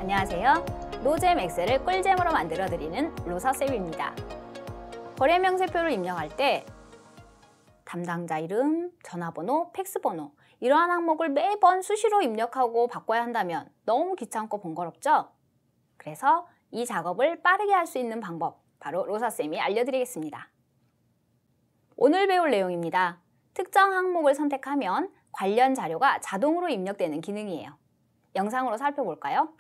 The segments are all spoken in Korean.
안녕하세요. 노잼 엑셀을 꿀잼으로 만들어드리는 로사쌤입니다. 거래 명세표를 입력할 때 담당자 이름, 전화번호, 팩스번호 이러한 항목을 매번 수시로 입력하고 바꿔야 한다면 너무 귀찮고 번거롭죠? 그래서 이 작업을 빠르게 할 수 있는 방법 바로 로사쌤이 알려드리겠습니다. 오늘 배울 내용입니다. 특정 항목을 선택하면 관련 자료가 자동으로 입력되는 기능이에요. 영상으로 살펴볼까요?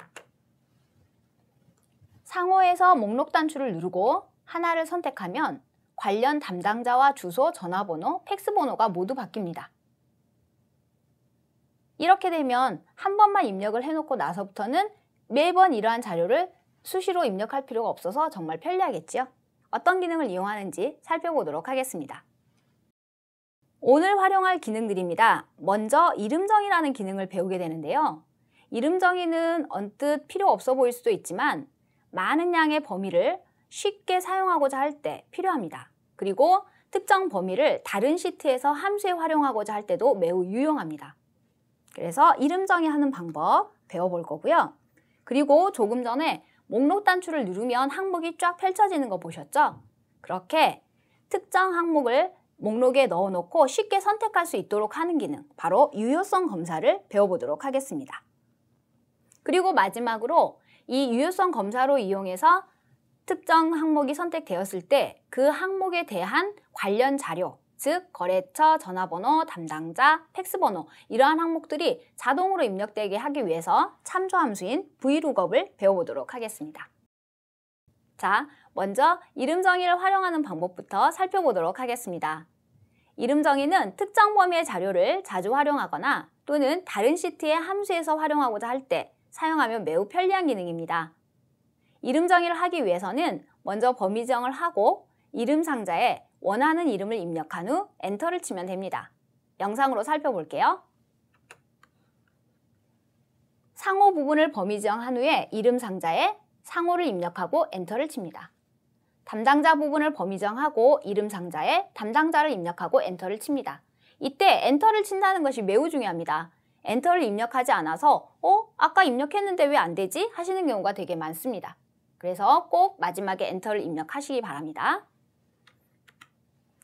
상호에서 목록 단추를 누르고 하나를 선택하면 관련 담당자와 주소, 전화번호, 팩스번호가 모두 바뀝니다. 이렇게 되면 한 번만 입력을 해놓고 나서부터는 매번 이러한 자료를 수시로 입력할 필요가 없어서 정말 편리하겠지요? 어떤 기능을 이용하는지 살펴보도록 하겠습니다. 오늘 활용할 기능들입니다. 먼저 이름 정의라는 기능을 배우게 되는데요. 이름 정의는 언뜻 필요 없어 보일 수도 있지만 많은 양의 범위를 쉽게 사용하고자 할 때 필요합니다. 그리고 특정 범위를 다른 시트에서 함수에 활용하고자 할 때도 매우 유용합니다. 그래서 이름 정의하는 방법 배워볼 거고요. 그리고 조금 전에 목록 단추를 누르면 항목이 쫙 펼쳐지는 거 보셨죠? 그렇게 특정 항목을 목록에 넣어놓고 쉽게 선택할 수 있도록 하는 기능, 바로 유효성 검사를 배워보도록 하겠습니다. 그리고 마지막으로 이 유효성 검사로 이용해서 특정 항목이 선택되었을 때 그 항목에 대한 관련 자료, 즉 거래처, 전화번호, 담당자, 팩스번호 이러한 항목들이 자동으로 입력되게 하기 위해서 참조 함수인 VLOOKUP을 배워보도록 하겠습니다. 자, 먼저 이름 정의를 활용하는 방법부터 살펴보도록 하겠습니다. 이름 정의는 특정 범위의 자료를 자주 활용하거나 또는 다른 시트의 함수에서 활용하고자 할 때 사용하면 매우 편리한 기능입니다. 이름 정의를 하기 위해서는 먼저 범위 지정을 하고 이름 상자에 원하는 이름을 입력한 후 엔터를 치면 됩니다. 영상으로 살펴볼게요. 상호 부분을 범위 지정한 후에 이름 상자에 상호를 입력하고 엔터를 칩니다. 담당자 부분을 범위 지정하고 이름 상자에 담당자를 입력하고 엔터를 칩니다. 이때 엔터를 친다는 것이 매우 중요합니다. 엔터를 입력하지 않아서 아까 입력했는데 왜 안 되지? 하시는 경우가 되게 많습니다. 그래서 꼭 마지막에 엔터를 입력하시기 바랍니다.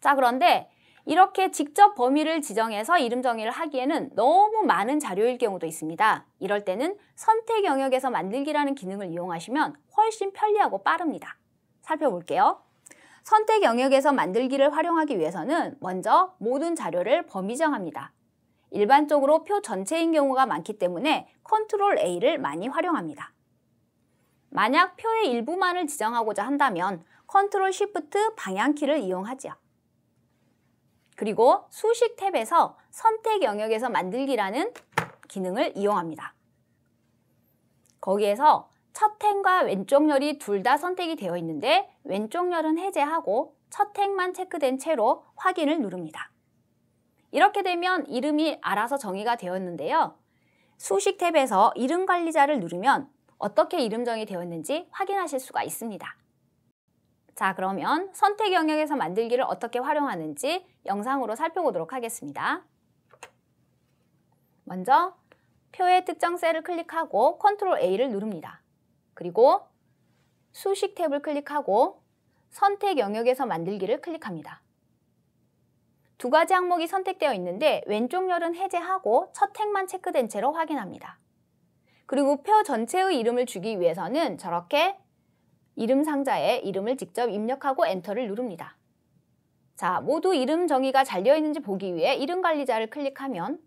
자, 그런데 이렇게 직접 범위를 지정해서 이름 정의를 하기에는 너무 많은 자료일 경우도 있습니다. 이럴 때는 선택 영역에서 만들기라는 기능을 이용하시면 훨씬 편리하고 빠릅니다. 살펴볼게요. 선택 영역에서 만들기를 활용하기 위해서는 먼저 모든 자료를 범위 정합니다. 일반적으로 표 전체인 경우가 많기 때문에 컨트롤 A를 많이 활용합니다. 만약 표의 일부만을 지정하고자 한다면 컨트롤 쉬프트 방향키를 이용하지요. 그리고 수식 탭에서 선택 영역에서 만들기라는 기능을 이용합니다. 거기에서 첫 행과 왼쪽 열이 둘 다 선택이 되어 있는데 왼쪽 열은 해제하고 첫 행만 체크된 채로 확인을 누릅니다. 이렇게 되면 이름이 알아서 정의가 되었는데요. 수식 탭에서 이름 관리자를 누르면 어떻게 이름 정의 되었는지 확인하실 수가 있습니다. 자, 그러면 선택 영역에서 만들기를 어떻게 활용하는지 영상으로 살펴보도록 하겠습니다. 먼저 표의 특정 셀을 클릭하고 컨트롤 A를 누릅니다. 그리고 수식 탭을 클릭하고 선택 영역에서 만들기를 클릭합니다. 두 가지 항목이 선택되어 있는데 왼쪽 열은 해제하고 첫 행만 체크된 채로 확인합니다. 그리고 표 전체의 이름을 주기 위해서는 저렇게 이름 상자에 이름을 직접 입력하고 엔터를 누릅니다. 자, 모두 이름 정의가 잘 되어 있는지 보기 위해 이름 관리자를 클릭하면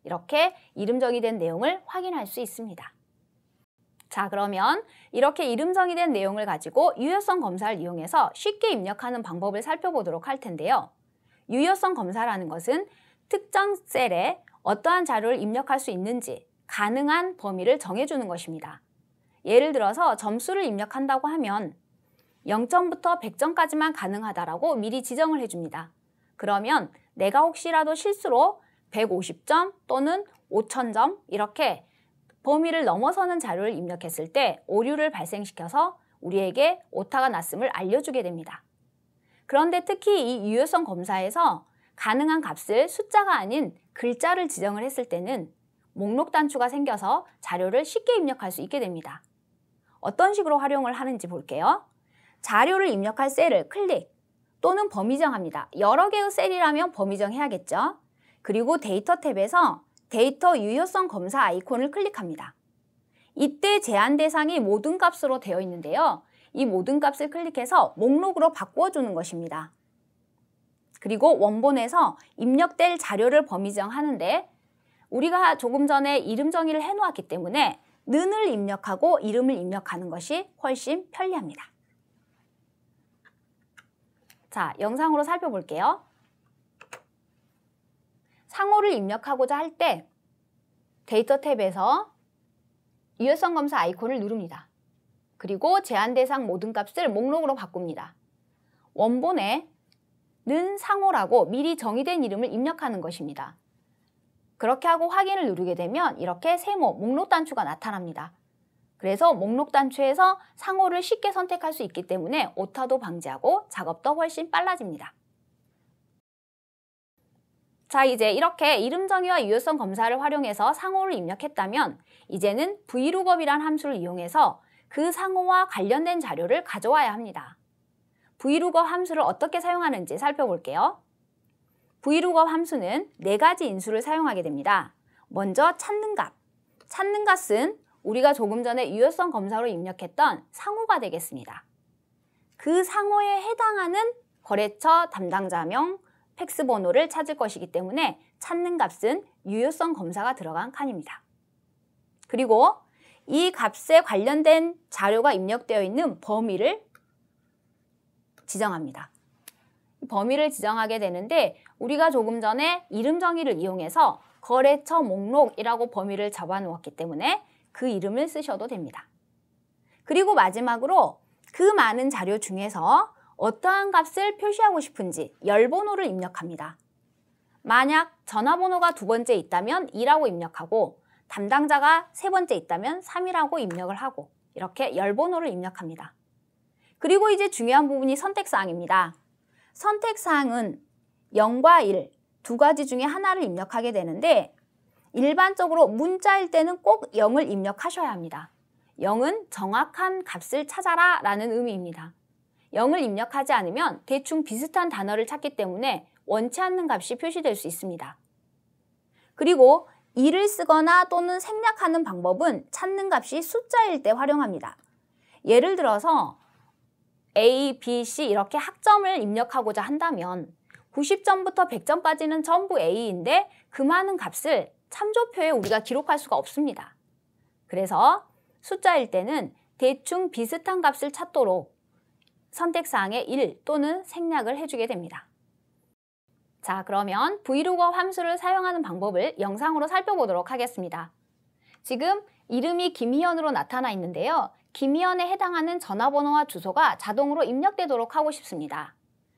이렇게 이름 정의된 내용을 확인할 수 있습니다. 자, 그러면 이렇게 이름 정의된 내용을 가지고 유효성 검사를 이용해서 쉽게 입력하는 방법을 살펴보도록 할 텐데요. 유효성 검사라는 것은 특정 셀에 어떠한 자료를 입력할 수 있는지 가능한 범위를 정해주는 것입니다. 예를 들어서 점수를 입력한다고 하면 0점부터 100점까지만 가능하다라고 미리 지정을 해줍니다. 그러면 내가 혹시라도 실수로 150점 또는 5000점 이렇게 범위를 넘어서는 자료를 입력했을 때 오류를 발생시켜서 우리에게 오타가 났음을 알려주게 됩니다. 그런데 특히 이 유효성 검사에서 가능한 값을 숫자가 아닌 글자를 지정을 했을 때는 목록 단추가 생겨서 자료를 쉽게 입력할 수 있게 됩니다. 어떤 식으로 활용을 하는지 볼게요. 자료를 입력할 셀을 클릭 또는 범위 정합니다. 여러 개의 셀이라면 범위 정해야겠죠. 그리고 데이터 탭에서 데이터 유효성 검사 아이콘을 클릭합니다. 이때 제한 대상이 모든 값으로 되어 있는데요. 이 모든 값을 클릭해서 목록으로 바꾸어주는 것입니다. 그리고 원본에서 입력될 자료를 범위 정하는데 우리가 조금 전에 이름 정의를 해놓았기 때문에 는을 입력하고 이름을 입력하는 것이 훨씬 편리합니다. 자, 영상으로 살펴볼게요. 상호를 입력하고자 할 때 데이터 탭에서 유효성 검사 아이콘을 누릅니다. 그리고 제한 대상 모든 값을 목록으로 바꿉니다. 원본에 는 상호라고 미리 정의된 이름을 입력하는 것입니다. 그렇게 하고 확인을 누르게 되면 이렇게 세모, 목록 단추가 나타납니다. 그래서 목록 단추에서 상호를 쉽게 선택할 수 있기 때문에 오타도 방지하고 작업도 훨씬 빨라집니다. 자, 이제 이렇게 이름 정의와 유효성 검사를 활용해서 상호를 입력했다면 이제는 VLOOKUP이란 함수를 이용해서 그 상호와 관련된 자료를 가져와야 합니다. VLOOKUP 함수를 어떻게 사용하는지 살펴볼게요. VLOOKUP 함수는 4가지 인수를 사용하게 됩니다. 먼저 찾는 값. 찾는 값은 우리가 조금 전에 유효성 검사로 입력했던 상호가 되겠습니다. 그 상호에 해당하는 거래처 담당자명, 팩스 번호를 찾을 것이기 때문에 찾는 값은 유효성 검사가 들어간 칸입니다. 그리고 이 값에 관련된 자료가 입력되어 있는 범위를 지정합니다. 범위를 지정하게 되는데 우리가 조금 전에 이름 정의를 이용해서 거래처 목록이라고 범위를 잡아놓았기 때문에 그 이름을 쓰셔도 됩니다. 그리고 마지막으로 그 많은 자료 중에서 어떠한 값을 표시하고 싶은지 열번호를 입력합니다. 만약 전화번호가 2번째 있다면 2라고 입력하고 담당자가 3번째 있다면 3이라고 입력을 하고 이렇게 열번호를 입력합니다. 그리고 이제 중요한 부분이 선택사항입니다. 선택사항은 0과 1, 2가지 중에 하나를 입력하게 되는데 일반적으로 문자일 때는 꼭 0을 입력하셔야 합니다. 0은 정확한 값을 찾아라 라는 의미입니다. 0을 입력하지 않으면 대충 비슷한 단어를 찾기 때문에 원치 않는 값이 표시될 수 있습니다. 그리고 2를 쓰거나 또는 생략하는 방법은 찾는 값이 숫자일 때 활용합니다. 예를 들어서 A, B, C 이렇게 학점을 입력하고자 한다면 90점부터 100점까지는 전부 A인데 그 많은 값을 참조표에 우리가 기록할 수가 없습니다. 그래서 숫자일 때는 대충 비슷한 값을 찾도록 선택사항에 1 또는 생략을 해주게 됩니다. 자, 그러면 VLOOKUP 함수를 사용하는 방법을 영상으로 살펴보도록 하겠습니다. 지금 이름이 김희연으로 나타나 있는데요. 김희연에 해당하는 전화번호와 주소가 자동으로 입력되도록 하고 싶습니다.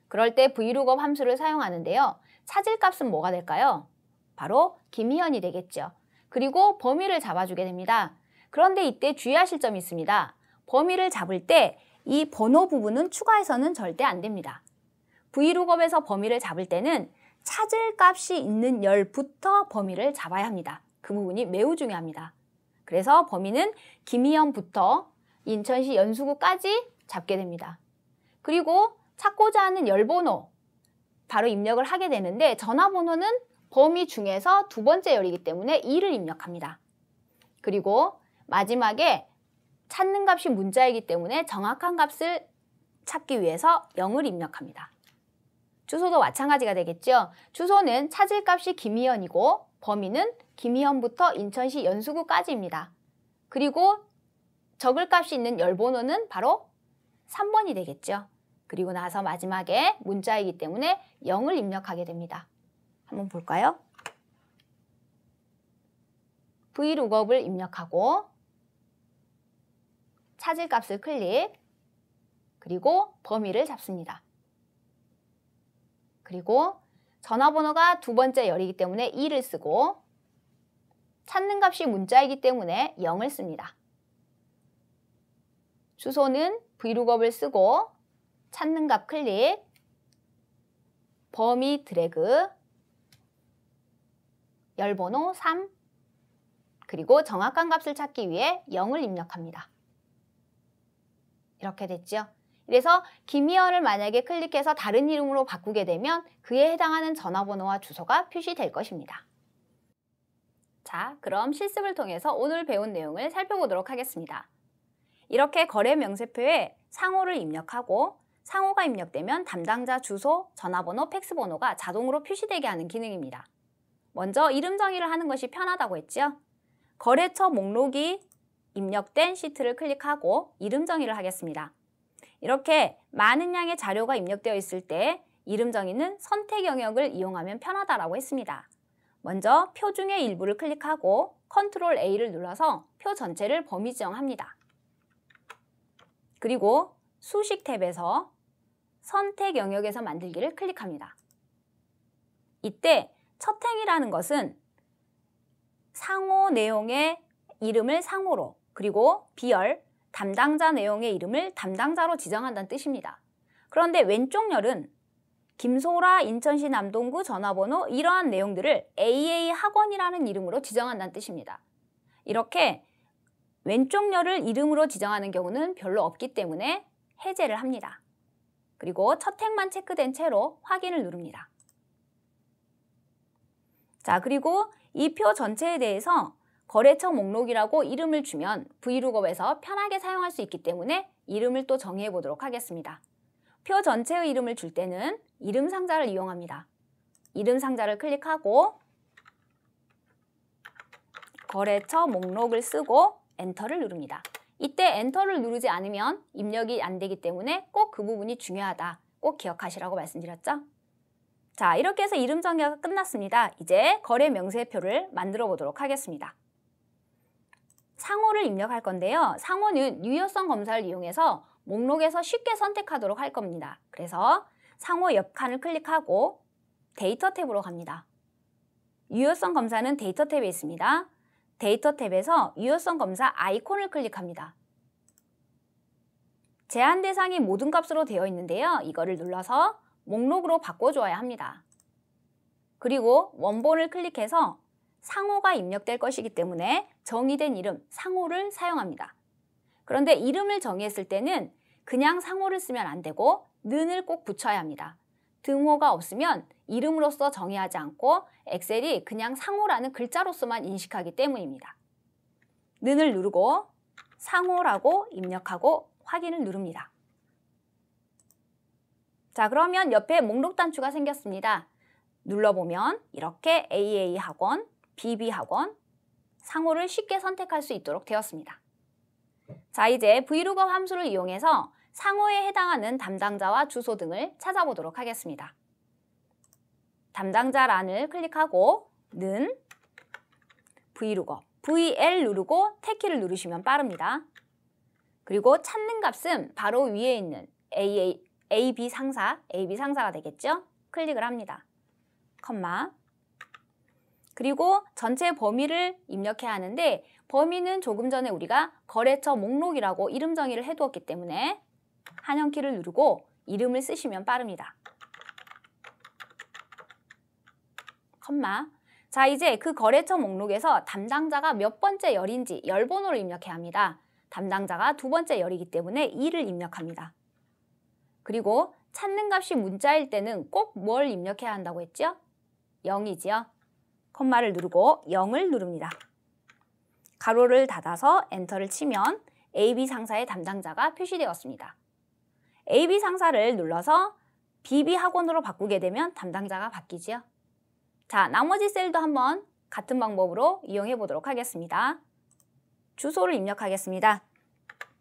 그럴 때 VLOOKUP 함수를 사용하는데요. 찾을 값은 뭐가 될까요? 바로 김희연이 되겠죠. 그리고 범위를 잡아주게 됩니다. 그런데 이때 주의하실 점이 있습니다. 범위를 잡을 때 이 번호 부분은 추가해서는 절대 안 됩니다. VLOOKUP에서 범위를 잡을 때는 찾을 값이 있는 열부터 범위를 잡아야 합니다. 그 부분이 매우 중요합니다. 그래서 범위는 김희연부터 인천시 연수구까지 잡게 됩니다. 그리고 찾고자 하는 열번호 바로 입력을 하게 되는데 전화번호는 범위 중에서 2번째 열이기 때문에 2를 입력합니다. 그리고 마지막에 찾는 값이 문자이기 때문에 정확한 값을 찾기 위해서 0을 입력합니다. 주소도 마찬가지가 되겠죠. 주소는 찾을 값이 김희연이고 범위는 김희연부터 인천시 연수구까지입니다. 그리고 적을 값이 있는 열번호는 바로 3번이 되겠죠. 그리고 나서 마지막에 문자이기 때문에 0을 입력하게 됩니다. 한번 볼까요? VLOOKUP을 입력하고 찾을 값을 클릭, 그리고 범위를 잡습니다. 그리고 전화번호가 2번째 열이기 때문에 2를 쓰고 찾는 값이 문자이기 때문에 0을 씁니다. 주소는 VLOOKUP을 쓰고 찾는 값 클릭, 범위 드래그, 열번호 3, 그리고 정확한 값을 찾기 위해 0을 입력합니다. 이렇게 됐죠. 그래서 김희연을 만약에 클릭해서 다른 이름으로 바꾸게 되면 그에 해당하는 전화번호와 주소가 표시될 것입니다. 자, 그럼 실습을 통해서 오늘 배운 내용을 살펴보도록 하겠습니다. 이렇게 거래 명세표에 상호를 입력하고 상호가 입력되면 담당자 주소, 전화번호, 팩스번호가 자동으로 표시되게 하는 기능입니다. 먼저 이름 정의를 하는 것이 편하다고 했죠. 거래처 목록이 입력된 시트를 클릭하고 이름 정의를 하겠습니다. 이렇게 많은 양의 자료가 입력되어 있을 때 이름 정의는 선택 영역을 이용하면 편하다라고 했습니다. 먼저 표 중의 일부를 클릭하고 컨트롤 A를 눌러서 표 전체를 범위 지정합니다. 그리고 수식 탭에서 선택 영역에서 만들기를 클릭합니다. 이때 첫 행이라는 것은 상호 내용의 이름을 상호로, 그리고 비열, 담당자 내용의 이름을 담당자로 지정한다는 뜻입니다. 그런데 왼쪽 열은 김소라 인천시 남동구 전화번호 이러한 내용들을 AA학원이라는 이름으로 지정한다는 뜻입니다. 이렇게 왼쪽 열을 이름으로 지정하는 경우는 별로 없기 때문에 해제를 합니다. 그리고 첫 행만 체크된 채로 확인을 누릅니다. 자, 그리고 이 표 전체에 대해서 거래처 목록이라고 이름을 주면 브이룩업에서 편하게 사용할 수 있기 때문에 이름을 또 정의해 보도록 하겠습니다. 표 전체의 이름을 줄 때는 이름 상자를 이용합니다. 이름 상자를 클릭하고 거래처 목록을 쓰고 엔터를 누릅니다. 이때 엔터를 누르지 않으면 입력이 안 되기 때문에 꼭 그 부분이 중요하다. 꼭 기억하시라고 말씀드렸죠? 자, 이렇게 해서 이름 정의가 끝났습니다. 이제 거래 명세표를 만들어 보도록 하겠습니다. 상호를 입력할 건데요. 상호는 유효성 검사를 이용해서 목록에서 쉽게 선택하도록 할 겁니다. 그래서 상호 옆 칸을 클릭하고 데이터 탭으로 갑니다. 유효성 검사는 데이터 탭에 있습니다. 데이터 탭에서 유효성 검사 아이콘을 클릭합니다. 제한 대상이 모든 값으로 되어 있는데요. 이거를 눌러서 목록으로 바꿔줘야 합니다. 그리고 원본을 클릭해서 상호가 입력될 것이기 때문에 정의된 이름 상호를 사용합니다. 그런데 이름을 정의했을 때는 그냥 상호를 쓰면 안 되고 는을 꼭 붙여야 합니다. 등호가 없으면 이름으로서 정의하지 않고 엑셀이 그냥 상호라는 글자로서만 인식하기 때문입니다. 는을 누르고 상호라고 입력하고 확인을 누릅니다. 자, 그러면 옆에 목록 단추가 생겼습니다. 눌러보면 이렇게 AA학원, BB학원, 상호를 쉽게 선택할 수 있도록 되었습니다. 자, 이제 브이룩업 함수를 이용해서 상호에 해당하는 담당자와 주소 등을 찾아보도록 하겠습니다. 담당자란을 클릭하고 는 브이룩업, VL 누르고 탭키를 누르시면 빠릅니다. 그리고 찾는 값은 바로 위에 있는 AB 상사가 되겠죠? 클릭을 합니다. 컴마. 그리고 전체 범위를 입력해야 하는데 범위는 조금 전에 우리가 거래처 목록이라고 이름 정의를 해두었기 때문에 한영키를 누르고 이름을 쓰시면 빠릅니다. 컴마. 자, 이제 그 거래처 목록에서 담당자가 몇 번째 열인지 열 번호를 입력해야 합니다. 담당자가 두 번째 열이기 때문에 2를 입력합니다. 그리고 찾는 값이 문자일 때는 꼭 뭘 입력해야 한다고 했죠? 0이지요. 콤마를 누르고 0을 누릅니다. 가로를 닫아서 엔터를 치면 AB 상사의 담당자가 표시되었습니다. AB 상사를 눌러서 BB 학원으로 바꾸게 되면 담당자가 바뀌지요. 자, 나머지 셀도 한번 같은 방법으로 이용해 보도록 하겠습니다. 주소를 입력하겠습니다.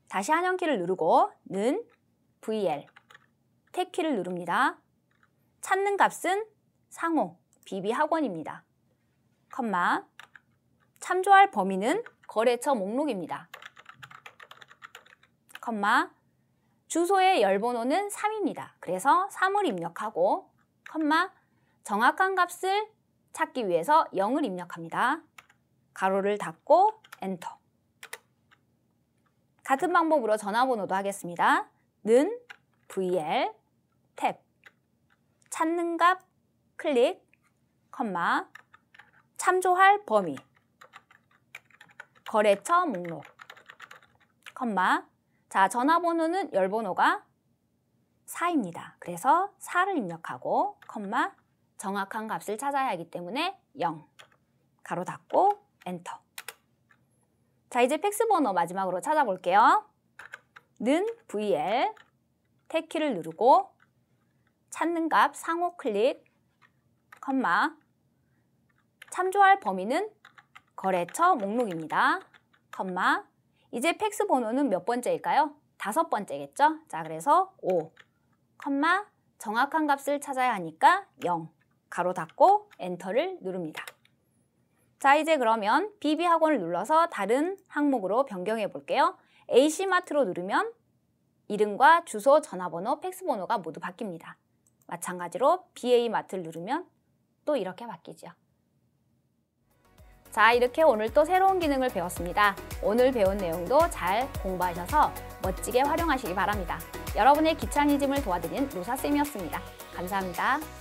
다시 한영키를 누르고 는 VL 탭키를 누릅니다. 찾는 값은 상호 BB 학원입니다. 컴마. 참조할 범위는 거래처 목록입니다. 컴마. 주소의 열번호는 3입니다. 그래서 3을 입력하고 컴마. 정확한 값을 찾기 위해서 0을 입력합니다. 가로를 닫고 엔터. 같은 방법으로 전화번호도 하겠습니다. 는 VL 탭 찾는 값 클릭 컴마 참조할 범위 거래처 목록 컴마 자, 전화번호는 열번호가 4입니다. 그래서 4를 입력하고 컴마 정확한 값을 찾아야 하기 때문에 0 가로 닫고 엔터. 자, 이제 팩스 번호 마지막으로 찾아볼게요. 는 VL 탭키를 누르고 찾는 값 상호 클릭 컴마 참조할 범위는 거래처 목록입니다. 컴마 이제 팩스 번호는 몇 번째일까요? 5번째겠죠? 자, 그래서 5 컴마 정확한 값을 찾아야 하니까 0 가로 닫고 엔터를 누릅니다. 자, 이제 그러면 BB학원을 눌러서 다른 항목으로 변경해 볼게요. AC마트로 누르면 이름과 주소, 전화번호, 팩스번호가 모두 바뀝니다. 마찬가지로 BA마트를 누르면 또 이렇게 바뀌죠. 자, 이렇게 오늘 또 새로운 기능을 배웠습니다. 오늘 배운 내용도 잘 공부하셔서 멋지게 활용하시기 바랍니다. 여러분의 귀차니즘을 도와드리는 로사쌤이었습니다. 감사합니다.